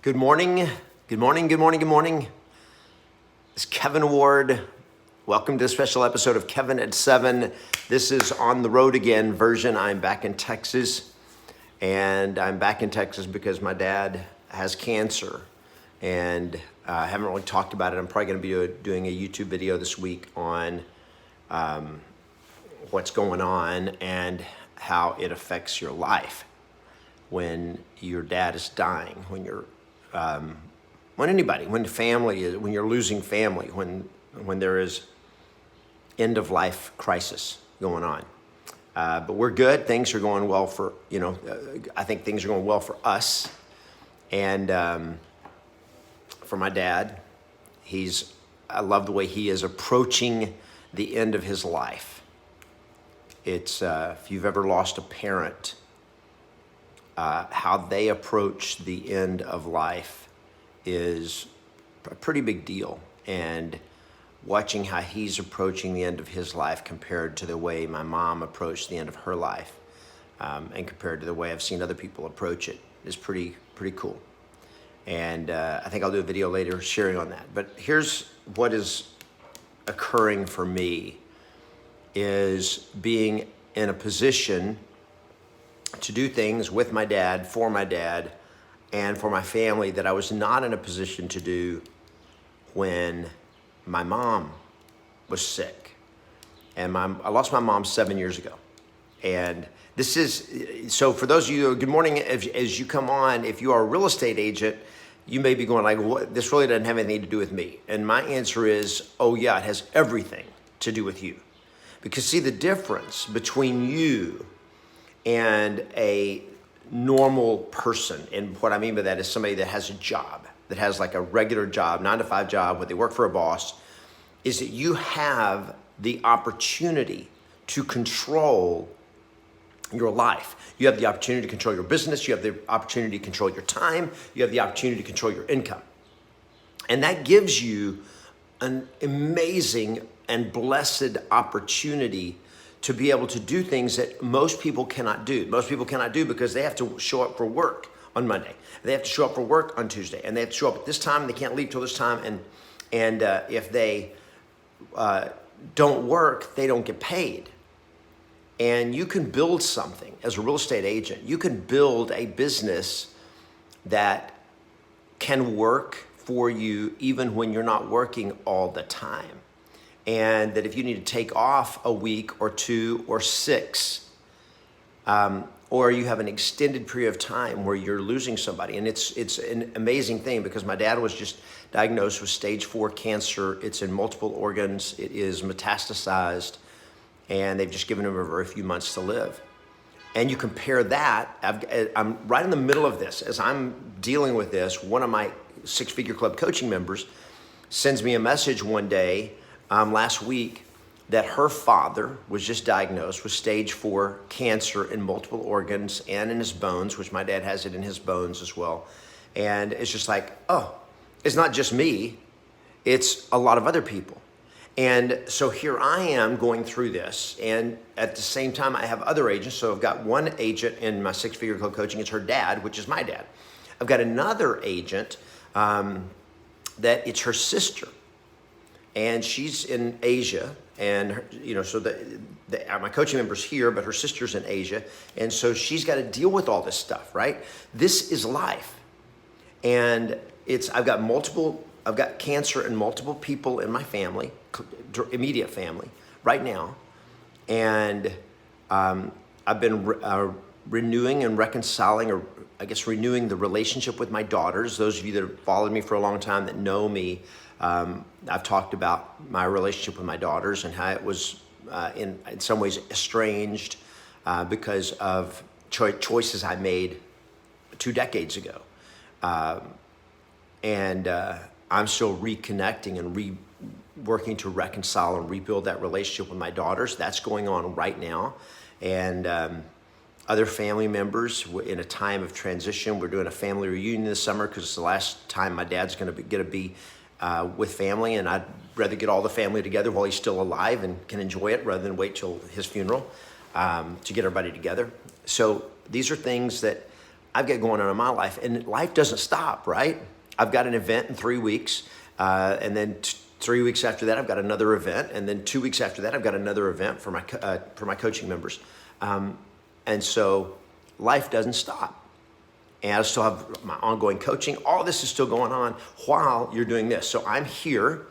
Good morning. Good morning. Good morning. Good morning. It's Kevin Ward. Welcome to a special episode of Kevin at 7. This is on the road again version. I'm back in Texas, and I'm back in Texas because my dad has cancer, and I haven't really talked about it. I'm probably going to be doing a YouTube video this week on what's going on and how it affects your life when your dad is dying, when you're when family is, when you're losing family, when there is end of life crisis going on. But we're good. Things are going well for, I think things are going well for us. And for my dad, I love the way he is approaching the end of his life. It's, if you've ever lost a parent, how they approach the end of life is a pretty big deal. And watching how he's approaching the end of his life compared to the way my mom approached the end of her life, and compared to the way I've seen other people approach it, is pretty cool. And I think I'll do a video later sharing on that. But here's what is occurring for me, is being in a position to do things with my dad, for my dad, and for my family that I was not in a position to do when my mom was sick. And I lost my mom 7 years ago. And this is, so for those of you, good morning, as you come on, if you are a real estate agent, you may be going like, what? This really doesn't have anything to do with me. And my answer is, oh yeah, it has everything to do with you. Because see, the difference between you and a normal person, and what I mean by that is somebody that has a job, that has like a regular job, 9-to-5 job, where they work for a boss, is that you have the opportunity to control your life. You have the opportunity to control your business. You have the opportunity to control your time. You have the opportunity to control your income. And that gives you an amazing and blessed opportunity to be able to do things that most people cannot do. Most people cannot do because they have to show up for work on Monday. They have to show up for work on Tuesday, and they have to show up at this time, and they can't leave till this time. And if they don't work, they don't get paid. And you can build something as a real estate agent. You can build a business that can work for you even when you're not working all the time. And that if you need to take off a week or two or 6, or you have an extended period of time where you're losing somebody. And it's an amazing thing because my dad was just diagnosed with stage 4 cancer. It's in multiple organs. It is metastasized, and they've just given him a very few months to live. And you compare that, I'm right in the middle of this. As I'm dealing with this, one of my 6-figure club coaching members sends me a message one day, last week, that her father was just diagnosed with stage 4 cancer in multiple organs and in his bones, which my dad has it in his bones as well. And it's just like, oh, it's not just me, it's a lot of other people. And so here I am going through this, and at the same time I have other agents. So I've got one agent in my 6-figure club coaching, it's her dad, which is my dad. I've got another agent that it's her sister. And she's in Asia, and so my coaching member's here, but her sister's in Asia, and so she's got to deal with all this stuff, right? This is life, and I've got cancer in multiple people in my family, immediate family, right now, and I've been renewing and reconciling, or I guess renewing the relationship with my daughters. Those of you that have followed me for a long time that know me. I've talked about my relationship with my daughters and how it was in some ways estranged because of choices I made 2 decades ago. And I'm still reconnecting and working to reconcile and rebuild that relationship with my daughters. That's going on right now. And other family members in a time of transition. We're doing a family reunion this summer because it's the last time my dad's going to be with family, and I'd rather get all the family together while he's still alive and can enjoy it rather than wait till his funeral to get everybody together. So these are things that I've got going on in my life, and life doesn't stop, right? I've got an event in 3 weeks, and then 3 weeks after that, I've got another event, and then 2 weeks after that, I've got another event for my coaching members, and so life doesn't stop. And I still have my ongoing coaching. All this is still going on while you're doing this. So I'm here.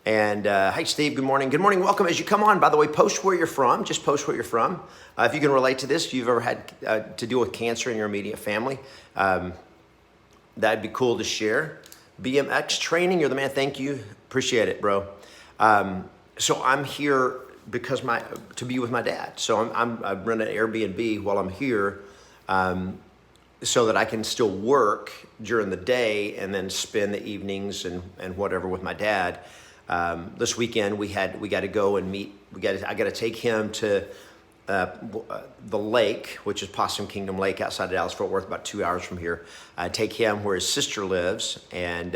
And hey, Steve, good morning. Good morning. Welcome. As you come on, by the way, post where you're from. Just post where you're from. If you can relate to this, if you've ever had to deal with cancer in your immediate family, that'd be cool to share. BMX training, you're the man. Thank you. Appreciate it, bro. So I'm here because to be with my dad. So I run an Airbnb while I'm here. So that I can still work during the day and then spend the evenings and whatever with my dad. This weekend we got to go and meet. I got to take him to the lake, which is Possum Kingdom Lake outside of Dallas-Fort Worth, about 2 hours from here. Take him where his sister lives and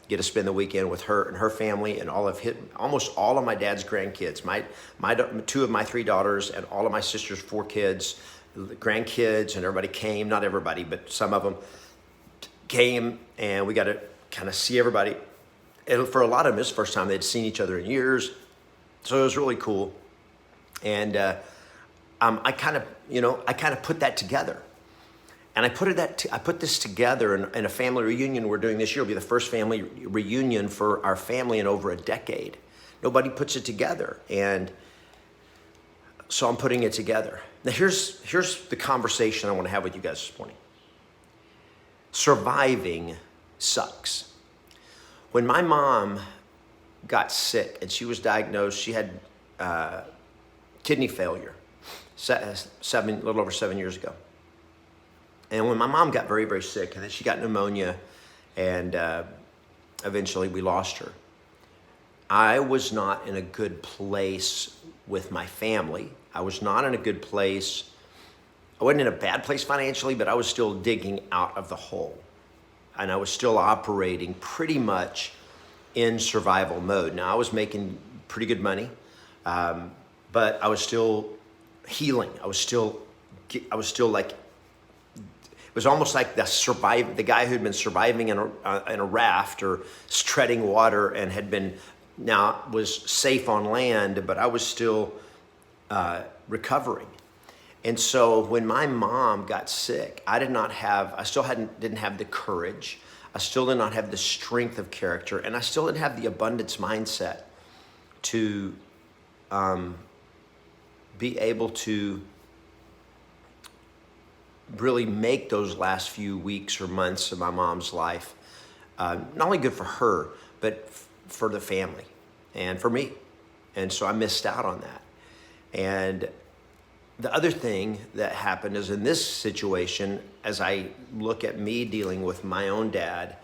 get to spend the weekend with her and her family and almost all of my dad's grandkids. My 2 of my 3 daughters and all of my sister's 4 kids. Grandkids and everybody came, not everybody, but some of them came, and we got to kind of see everybody. And for a lot of them, it's the first time they'd seen each other in years. So it was really cool. And I kind of put that together. And I put this together in a family reunion we're doing this year. It'll be the first family reunion for our family in over a decade. Nobody puts it together. And so I'm putting it together. Now here's the conversation I want to have with you guys this morning. Surviving sucks. When my mom got sick and she was diagnosed, she had kidney failure a little over 7 years ago. And when my mom got very, very sick, and then she got pneumonia, and eventually we lost her, I was not in a good place with my family. I was not in a good place. I wasn't in a bad place financially, but I was still digging out of the hole. And I was still operating pretty much in survival mode. Now, I was making pretty good money, but I was still healing. I was still like, it was almost like the guy who'd been surviving in a raft or treading water and was safe on land, but I was still recovering. And so when my mom got sick, I didn't have the courage. I still did not have the strength of character, and I still didn't have the abundance mindset to be able to really make those last few weeks or months of my mom's life not only good for her, but for the family and for me. And so I missed out on that. And the other thing that happened is in this situation, as I look at me dealing with my own dad,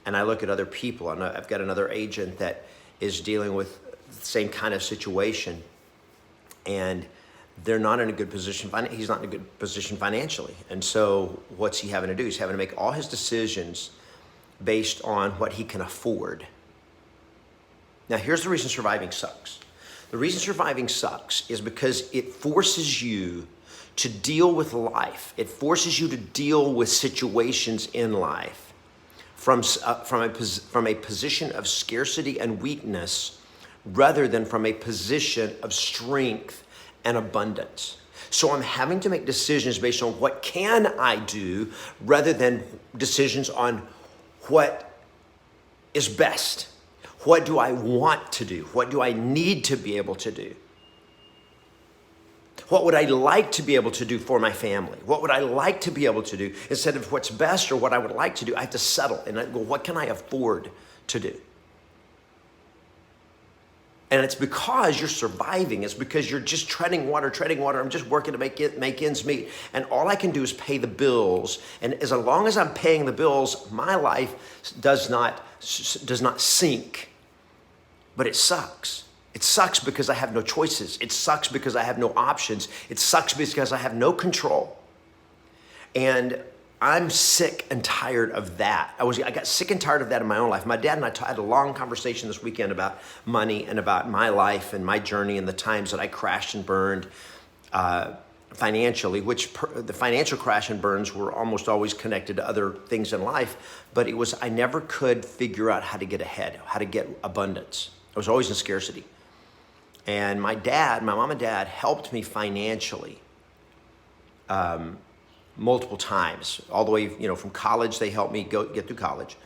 and I look at other people, and I've got another agent that is dealing with the same kind of situation, and they're not in a good position. He's not in a good position financially. And so what's he having to do? He's having to make all his decisions based on what he can afford. Now, here's the reason surviving sucks. The reason surviving sucks is because it forces you to deal with life. It forces you to deal with situations in life from a position of scarcity and weakness rather than from a position of strength and abundance. So I'm having to make decisions based on what can I do rather than decisions on what is best. What do I want to do? What do I need to be able to do? What would I like to be able to do for my family? What would I like to be able to do? Instead of what's best or what I would like to do, I have to settle and I go, what can I afford to do? And it's because you're surviving. It's because you're just treading water. I'm just working to make ends meet. And all I can do is pay the bills. And as long as I'm paying the bills, my life does not sink. But it sucks. It sucks because I have no choices. It sucks because I have no options. It sucks because I have no control. And I'm sick and tired of that. I got sick and tired of that in my own life. My dad and I had a long conversation this weekend about money and about my life and my journey and the times that I crashed and burned financially, the financial crash and burns were almost always connected to other things in life, but I never could figure out how to get ahead, how to get abundance. I was always in scarcity. And my mom and dad helped me financially multiple times, all the way, from college. They helped me get through college.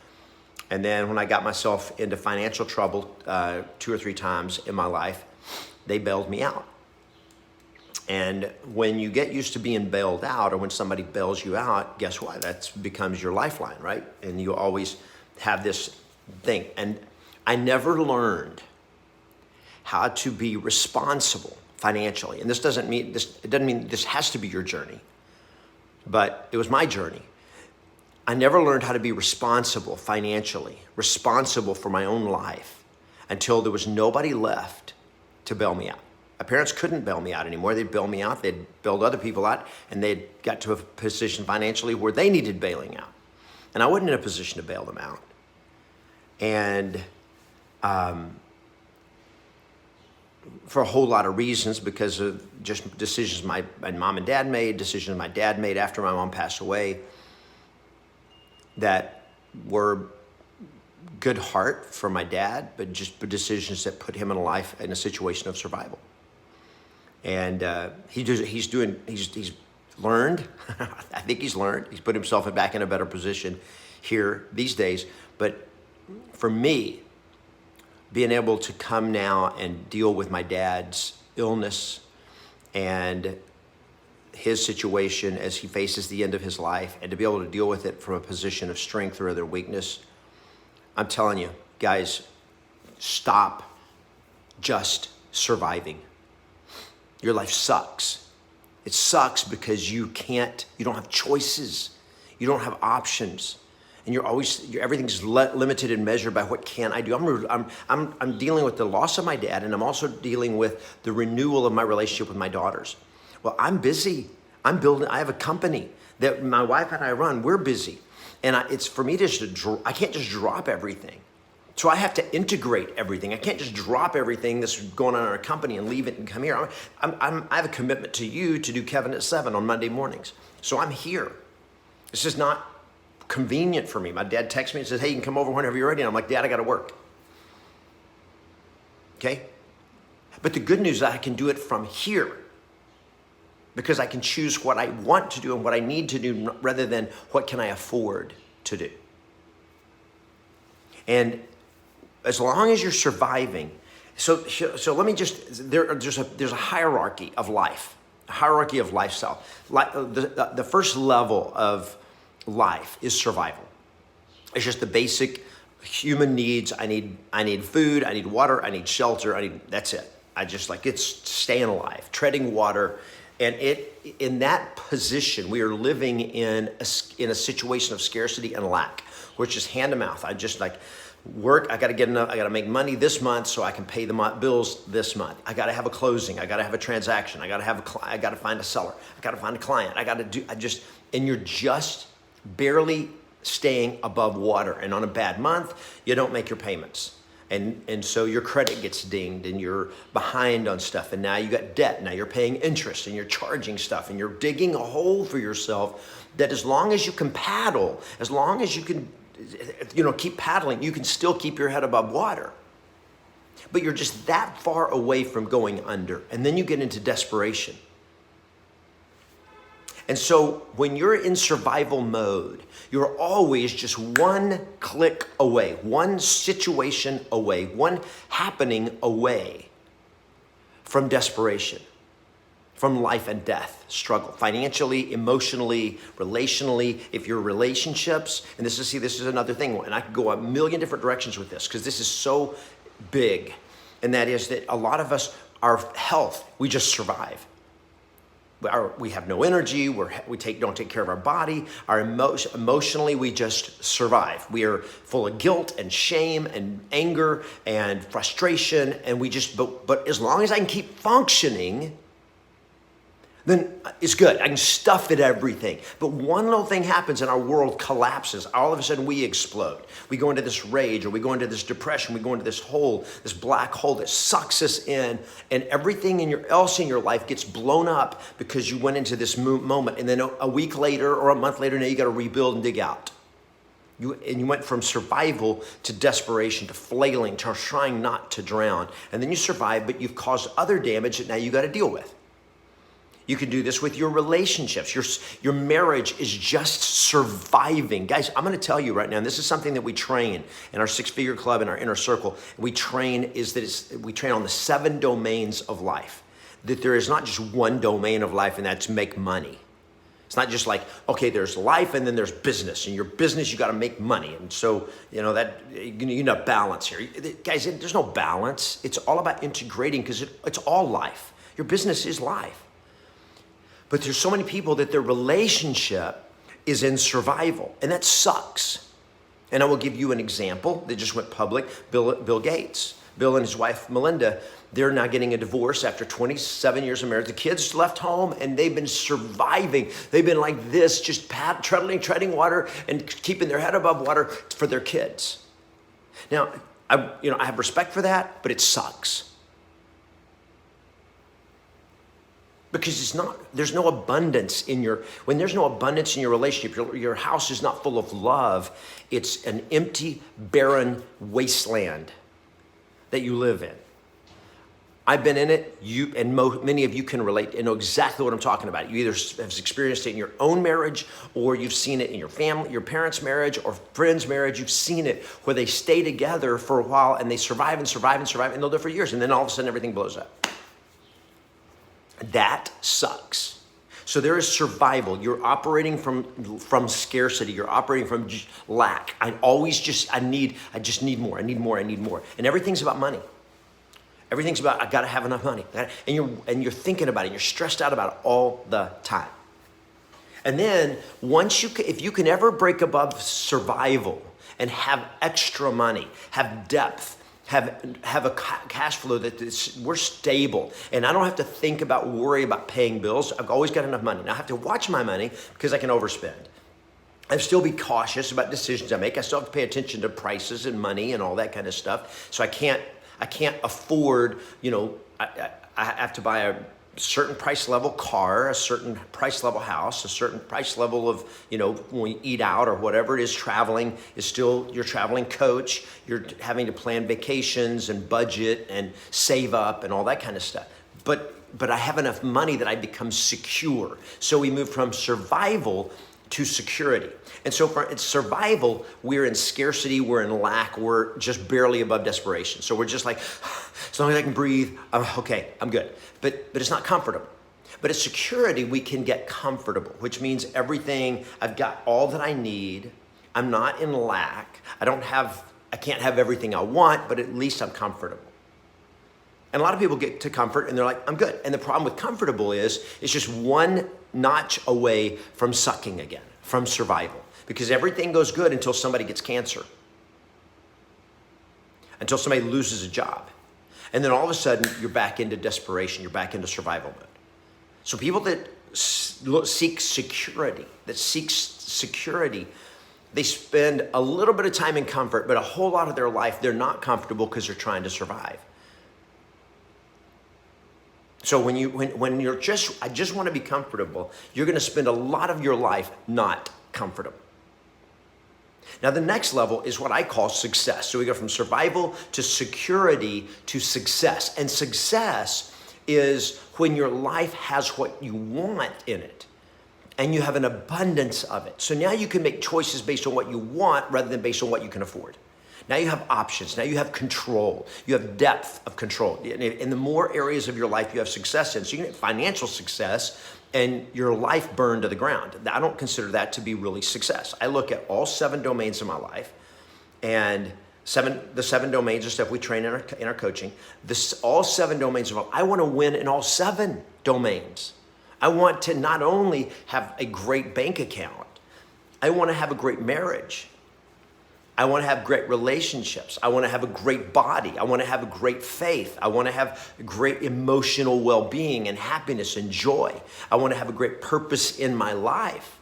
And then when I got myself into financial trouble 2 or 3 times in my life, they bailed me out. And when you get used to being bailed out, or when somebody bails you out, guess what? That becomes your lifeline, right? And you always have this thing. And I never learned how to be responsible financially. And it doesn't mean this has to be your journey, but it was my journey. I never learned how to be responsible financially, responsible for my own life, until there was nobody left to bail me out. My parents couldn't bail me out anymore. They'd bail me out, they'd bailed other people out, and they'd got to a position financially where they needed bailing out. And I wasn't in a position to bail them out. And for a whole lot of reasons, because of just decisions my mom and dad made, decisions my dad made after my mom passed away, that were good heart for my dad, but just decisions that put him in a situation of survival. And he's learned. I think he's learned. He's put himself back in a better position here these days. But for me, being able to come now and deal with my dad's illness and his situation as he faces the end of his life, and to be able to deal with it from a position of strength rather than weakness, I'm telling you, guys, stop just surviving. Your life sucks. It sucks because you don't have choices. You don't have options. And everything's limited and measured by what can I do. I'm dealing with the loss of my dad, and I'm also dealing with the renewal of my relationship with my daughters. Well, I'm busy. I have a company that my wife and I run. We're busy. And it's for me I can't just drop everything. So I have to integrate everything. I can't just drop everything that's going on in our company and leave it and come here. I have a commitment to you to do Kevin at 7 on Monday mornings. So I'm here. This is not convenient for me. My dad texts me and says, hey, you can come over whenever you're ready. And I'm like, Dad, I got to work. Okay? But the good news is that I can do it from here, because I can choose what I want to do and what I need to do rather than what can I afford to do. And as long as you're surviving, so let me there's a hierarchy of life, a hierarchy of lifestyle. The first level of life is survival. It's just the basic human needs. I need food, I need water, I need shelter, that's it. It's staying alive, treading water. And in that position, we are living in a situation of scarcity and lack, which is hand to mouth. I just work. I got to get enough. I got to make money this month so I can pay the bills this month. I got to have a closing. I got to have a transaction. I got to find a seller. I got to find a client. And you're just barely staying above water. And on a bad month, you don't make your payments. And so your credit gets dinged, and you're behind on stuff, and now you got debt. Now you're paying interest, and you're charging stuff, and you're digging a hole for yourself that as long as you can paddle, as long as you can keep paddling, you can still keep your head above water. But you're just that far away from going under, and then you get into desperation. And so when you're in survival mode, you're always just one click away, one situation away, one happening away from desperation, from life and death struggle, financially, emotionally, relationally. If your relationships, and this is another thing, and I could go a million different directions with this because this is so big, and that is that a lot of us, our health, we just survive. We have no energy. Don't take care of our body. Our emotionally, we just survive. We are full of guilt and shame and anger and frustration, and but as long as I can keep functioning, then it's good. I can stuff it everything. But one little thing happens and our world collapses. All of a sudden we explode. We go into this rage, or we go into this depression. We go into this hole, this black hole that sucks us in, and everything else in your life gets blown up because you went into this moment. And then a week later or a month later, now you got to rebuild and dig out. You went from survival to desperation, to flailing, to trying not to drown. And then you survive, but you've caused other damage that now you got to deal with. You can do this with your relationships. Your marriage is just surviving. Guys, I'm going to tell you right now, and this is something that we train in our 6-figure club, in our inner circle. We train on the 7 domains of life. That there is not just one domain of life, and that's make money. It's not just like, okay, there's life and then there's business. And your business, you got to make money. And so, that you know, balance here. Guys, there's no balance. It's all about integrating, because it's all life. Your business is life. But there's so many people that their relationship is in survival, and that sucks. And I will give you an example that just went public. Bill Gates. Bill and his wife, Melinda, they're now getting a divorce after 27 years of marriage. The kids left home, and they've been surviving. They've been like this, just treading water and keeping their head above water for their kids. Now, I have respect for that, but it sucks. Because there's no abundance when there's no abundance in your relationship, your house is not full of love. It's an empty, barren wasteland that you live in. I've been in it. Many of you can relate and know exactly what I'm talking about. You either have experienced it in your own marriage, or you've seen it in your family, your parents' marriage, or friends' marriage. You've seen it where they stay together for a while and they survive and survive and survive, and they'll do it for years, and then all of a sudden everything blows up. That sucks. So there is survival. You're operating from scarcity. You're operating from lack. I just need more. I need more. And everything's about money. Everything's about, I got to have enough money. And you're thinking about it. You're stressed out about it all the time. And then if you can ever break above survival and have extra money, have depth, have a cash flow we're stable, and I don't have to worry about paying bills. I've always got enough money. Now I have to watch my money because I can overspend. I still be cautious about decisions I make. I still have to pay attention to prices and money and all that kind of stuff. So I can't afford, I have to buy a certain price level car, a certain price level house, a certain price level of, when we eat out or whatever it is, traveling is still your traveling coach. You're having to plan vacations and budget and save up and all that kind of stuff. But I have enough money that I become secure. So we move from survival to security. And so for survival, we're in scarcity, we're in lack, we're just barely above desperation. So we're just like, as long as I can breathe, okay, I'm good. But it's not comfortable. But at security, we can get comfortable, which means everything, I've got all that I need. I'm not in lack. I can't have everything I want, but at least I'm comfortable. And a lot of people get to comfort and they're like, I'm good. And the problem with comfortable is it's just one notch away from sucking again, from survival. Because everything goes good until somebody gets cancer, until somebody loses a job. And then all of a sudden, you're back into desperation. You're back into survival mode. So people that seek security, they spend a little bit of time in comfort, but a whole lot of their life, they're not comfortable because they're trying to survive. So when you're I just want to be comfortable, you're going to spend a lot of your life not comfortable. Now, the next level is what I call success. So we go from survival to security to success. And success is when your life has what you want in it and you have an abundance of it. So now you can make choices based on what you want rather than based on what you can afford. Now you have options. Now you have control. You have depth of control. In the more areas of your life you have success in, so you can have financial success and your life burned to the ground. I don't consider that to be really success. I look at all 7 domains of my life, and the 7 domains of stuff we train in our coaching. All 7 domains of life. I want to win in all 7 domains. I want to not only have a great bank account, I want to have a great marriage. I want to have great relationships. I want to have a great body. I want to have a great faith. I want to have great emotional well-being and happiness and joy. I want to have a great purpose in my life.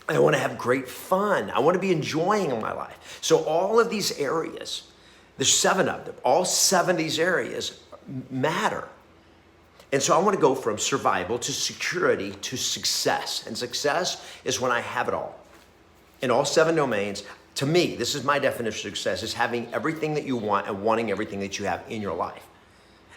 I want to have great fun. I want to be enjoying my life. So all of these areas, there's 7 of them. All 7 of these areas matter. And so I want to go from survival to security to success. And success is when I have it all. In all 7 domains, to me, this is my definition of success, is having everything that you want and wanting everything that you have in your life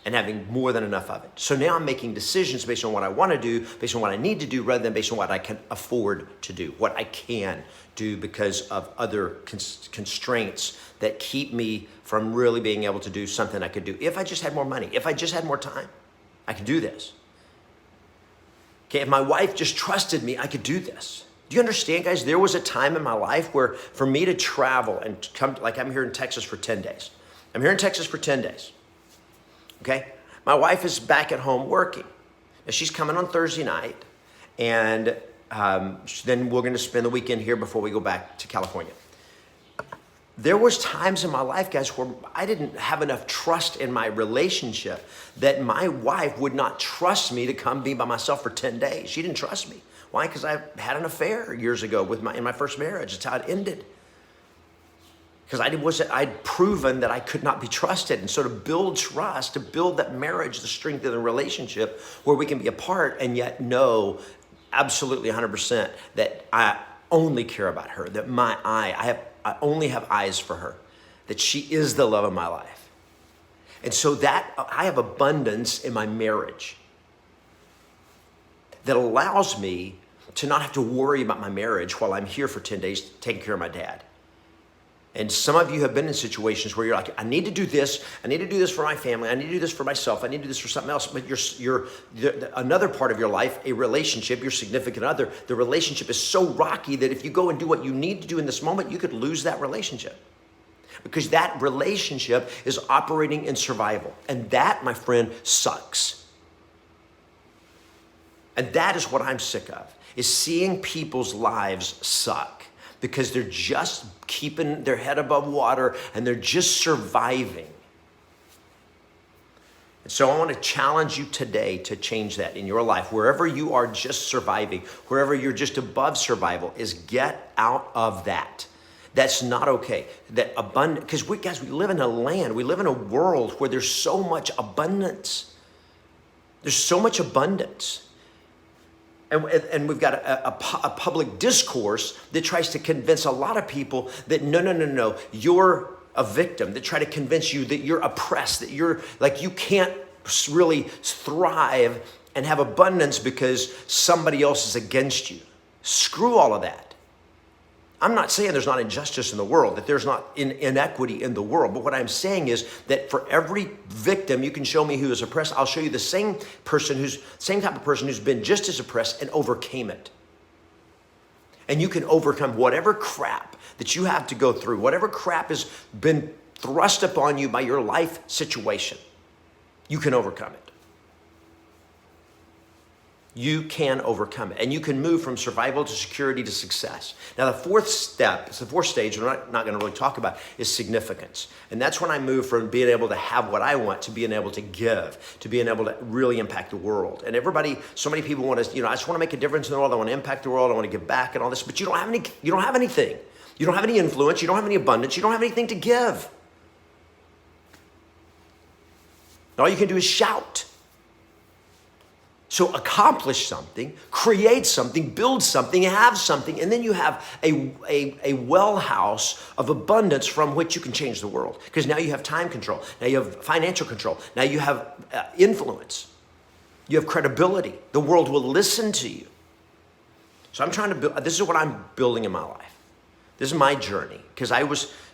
and having more than enough of it. So now I'm making decisions based on what I want to do, based on what I need to do, rather than based on what I can afford to do, what I can do because of other constraints that keep me from really being able to do something I could do. If I just had more money, if I just had more time, I could do this. Okay, if my wife just trusted me, I could do this. Do you understand, guys? There was a time in my life where for me to travel and come, like I'm here in Texas for 10 days. I'm here in Texas for 10 days. Okay? My wife is back at home working. Now, she's coming on Thursday night, and then we're going to spend the weekend here before we go back to California. There was times in my life, guys, where I didn't have enough trust in my relationship that my wife would not trust me to come be by myself for 10 days. She didn't trust me. Why? Because I had an affair years ago in my first marriage. That's how it ended. Because I'd proven that I could not be trusted. And so to build trust, to build that marriage, the strength of the relationship where we can be apart and yet know absolutely 100% that I only care about her, that I only have eyes for her, that she is the love of my life. And so that I have abundance in my marriage that allows me to not have to worry about my marriage while I'm here for 10 days taking care of my dad. And some of you have been in situations where you're like, I need to do this. I need to do this for my family. I need to do this for myself. I need to do this for something else. But another part of your life, a relationship, your significant other, the relationship is so rocky that if you go and do what you need to do in this moment, you could lose that relationship. Because that relationship is operating in survival. And that, my friend, sucks. And that is what I'm sick of, is seeing people's lives suck. Because they're just keeping their head above water and they're just surviving. And so I want to challenge you today to change that in your life. Wherever you are just surviving, wherever you're just above survival, is get out of that. That's not okay. That abundant, because we live in a land, we live in a world where there's so much abundance. There's so much abundance. And we've got a public discourse that tries to convince a lot of people that no, you're a victim, that try to convince you that you're oppressed, that you're like, you can't really thrive and have abundance because somebody else is against you. Screw all of that. I'm not saying there's not injustice in the world, that there's not inequity in the world. But what I'm saying is that for every victim you can show me who is oppressed, I'll show you the same type of person who's been just as oppressed and overcame it. And you can overcome whatever crap that you have to go through, whatever crap has been thrust upon you by your life situation. You can overcome it. You can overcome it. And you can move from survival to security to success. Now, the fourth step, it's the fourth stage we're not going to really talk about, is significance. And that's when I move from being able to have what I want to being able to give, to being able to really impact the world. And everybody, so many people want to, I just want to make a difference in the world. I want to impact the world. I want to give back and all this. But you don't have anything. You don't have any influence. You don't have any abundance. You don't have anything to give. All you can do is shout. So accomplish something, create something, build something, have something, and then you have a well house of abundance from which you can change the world. Because now you have time control. Now you have financial control. Now you have influence. You have credibility. The world will listen to you. So I'm trying to build, this is what I'm building in my life. This is my journey. Because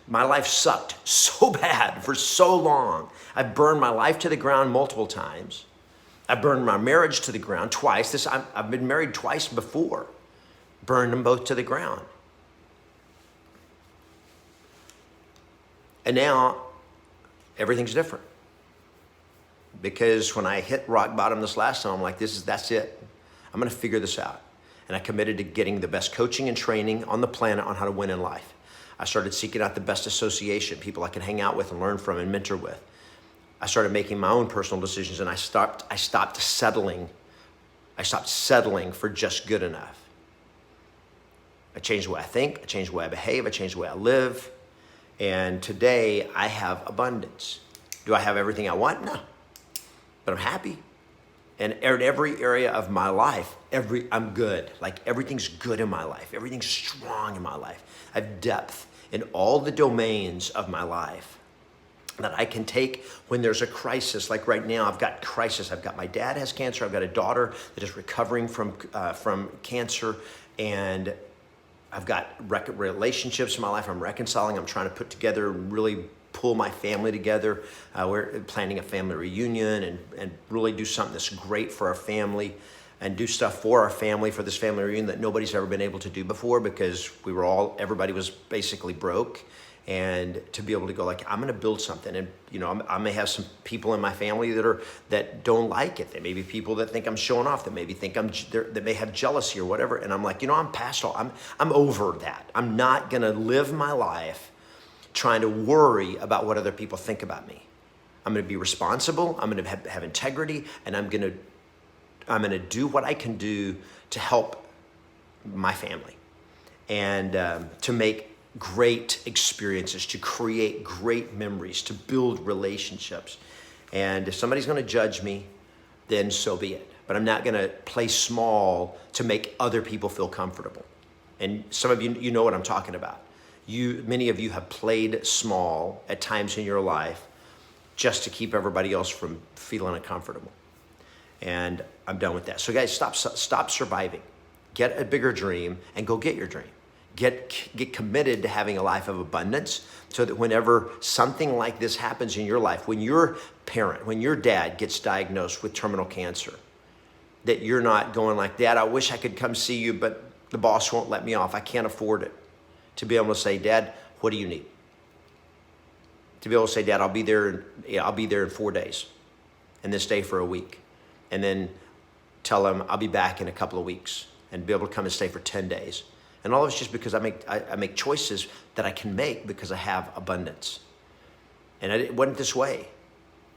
my life sucked so bad for so long. I burned my life to the ground multiple times. I burned my marriage to the ground twice. I've been married twice before. Burned them both to the ground. And now everything's different. Because when I hit rock bottom this last time, I'm like, that's it. I'm going to figure this out. And I committed to getting the best coaching and training on the planet on how to win in life. I started seeking out the best association, people I could hang out with and learn from and mentor with. I started making my own personal decisions, and I stopped settling for just good enough. I changed the way I think, I changed the way I behave, I changed the way I live. And today I have abundance. Do I have everything I want? No, but I'm happy. And in every area of my life, I'm good. Like everything's good in my life. Everything's strong in my life. I have depth in all the domains of my life that I can take when there's a crisis. Like right now, I've got crisis. I've got my dad has cancer. I've got a daughter that is recovering from cancer, and I've got relationships in my life I'm reconciling. I'm trying to put together and really pull my family together. We're planning a family reunion and really do something that's great for our family and do stuff for our family for this family reunion that nobody's ever been able to do before because everybody was basically broke. And to be able to go like, I'm going to build something. And, I may have some people in my family that don't like it. There may be people that think I'm showing off, that maybe think that may have jealousy or whatever. And I'm like, I'm past all, I'm over that. I'm not going to live my life trying to worry about what other people think about me. I'm going to be responsible. I'm going to have integrity, and I'm going to do what I can do to help my family and to make great experiences, to create great memories, to build relationships. And if somebody's going to judge me, then so be it. But I'm not going to play small to make other people feel comfortable. And some of you know what I'm talking about. Many of you have played small at times in your life just to keep everybody else from feeling uncomfortable. And I'm done with that. So guys, stop surviving. Get a bigger dream and go get your dream. Get committed to having a life of abundance so that whenever something like this happens in your life, when your dad gets diagnosed with terminal cancer, that you're not going like, Dad, I wish I could come see you, but the boss won't let me off. I can't afford it. To be able to say, Dad, what do you need? To be able to say, Dad, I'll be there in 4 days, and then stay for a week, and then tell him I'll be back in a couple of weeks, and be able to come and stay for 10 days. And all of it's just because I make choices that I can make because I have abundance. And it wasn't this way,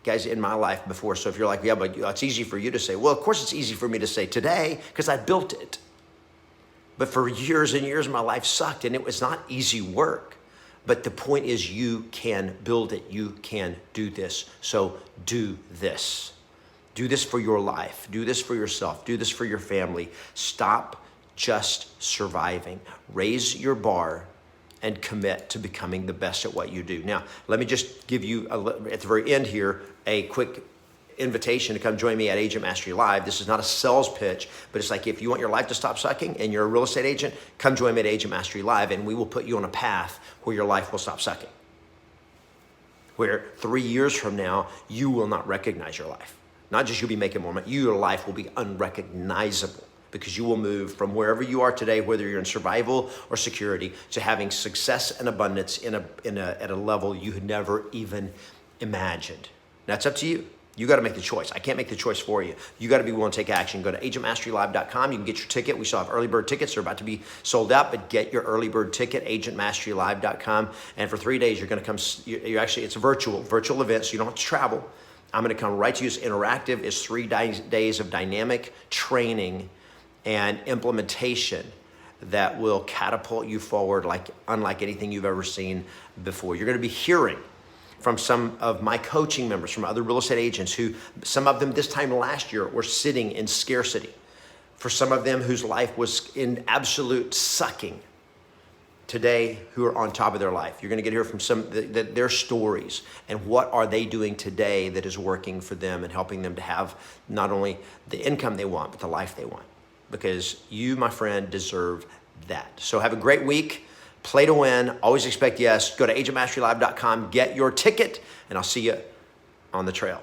guys, in my life before. So if you're like, yeah, but it's easy for you to say, well, of course it's easy for me to say today because I built it. But for years and years, my life sucked, and it was not easy work. But the point is, you can build it. You can do this. So do this. Do this for your life. Do this for yourself. Do this for your family. Stop just surviving. Raise your bar and commit to becoming the best at what you do. Now, let me just give you, at the very end here, a quick invitation to come join me at Agent Mastery Live. This is not a sales pitch, but it's like if you want your life to stop sucking and you're a real estate agent, come join me at Agent Mastery Live, and we will put you on a path where your life will stop sucking. Where 3 years from now, you will not recognize your life. Not just you'll be making more money, your life will be unrecognizable, because you will move from wherever you are today, whether you're in survival or security, to having success and abundance at a level you had never even imagined. That's up to you. You got to make the choice. I can't make the choice for you. You got to be willing to take action. Go to agentmasterylive.com. You can get your ticket. We still have early bird tickets. They're about to be sold out, but get your early bird ticket, agentmasterylive.com. And for 3 days, you're going to come. It's a virtual event, so you don't have to travel. I'm going to come right to you. It's interactive. It's 3 days of dynamic training and implementation that will catapult you forward unlike anything you've ever seen before. You're going to be hearing from some of my coaching members, from other real estate agents who, some of them this time last year were sitting in scarcity. For some of them whose life was in absolute sucking, today who are on top of their life. You're going to hear from their stories and what are they doing today that is working for them and helping them to have not only the income they want, but the life they want. Because you, my friend, deserve that. So have a great week. Play to win. Always expect yes. Go to agentmasterylive.com. Get your ticket, and I'll see you on the trail.